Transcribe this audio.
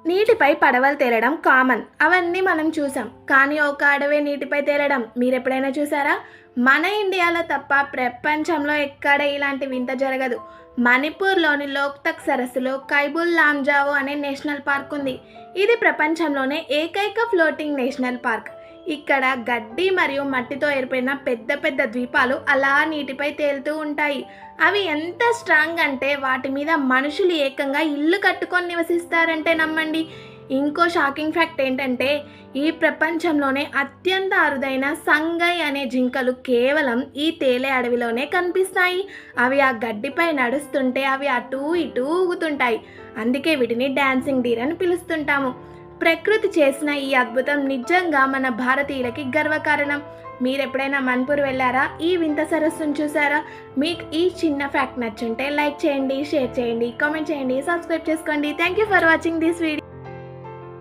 నీటిపై పడవలు తేలడం కామన్, అవన్నీ మనం చూసాం. కానీ ఒక అడవి నీటిపై తేలడం మీరెప్పుడైనా చూసారా? మన ఇండియాలో తప్ప ప్రపంచంలో ఎక్కడ ఇలాంటి వింత జరగదు. మణిపూర్లోని లోక్తక్ సరస్సులో కైబుల్ లాంజావో అనే నేషనల్ పార్క్ ఉంది. ఇది ప్రపంచంలోనే ఏకైక ఫ్లోటింగ్ నేషనల్ పార్క్. ఇక్కడ గడ్డి మరియు మట్టితో ఏర్పడిన పెద్ద పెద్ద ద్వీపాలు అలా నీటిపై తేలుతూ ఉంటాయి. అవి ఎంత స్ట్రాంగ్ అంటే వాటి మీద మనుషులు ఏకంగా ఇల్లు కట్టుకొని నివసిస్తారంటే నమ్మండి. ఇంకో షాకింగ్ ఫ్యాక్ట్ ఏంటంటే ఈ ప్రపంచంలోనే అత్యంత అరుదైన సంగై అనే జింకలు కేవలం ఈ తేలే అడవిలోనే కనిపిస్తాయి. అవి ఆ గడ్డిపై నడుస్తుంటే అవి అటూ ఇటూ ఊగుతుంటాయి. అందుకే వీటిని డాన్సింగ్ డీర్ అని పిలుస్తుంటాము. ప్రకృతి చేసిన ఈ అద్భుతం నిజంగా మన భారతీయులకి గర్వకారణం. మీరు ఎప్పుడైనా మణిపూర్ వెళ్ళారా? ఈ వింత సరస్సును చూసారా? మీకు ఈ చిన్న ఫ్యాక్ట్ నచ్చుంటే లైక్ చేయండి, షేర్ చేయండి, కామెంట్ చేయండి, సబ్స్క్రైబ్ చేసుకోండి. Thank you for watching this video.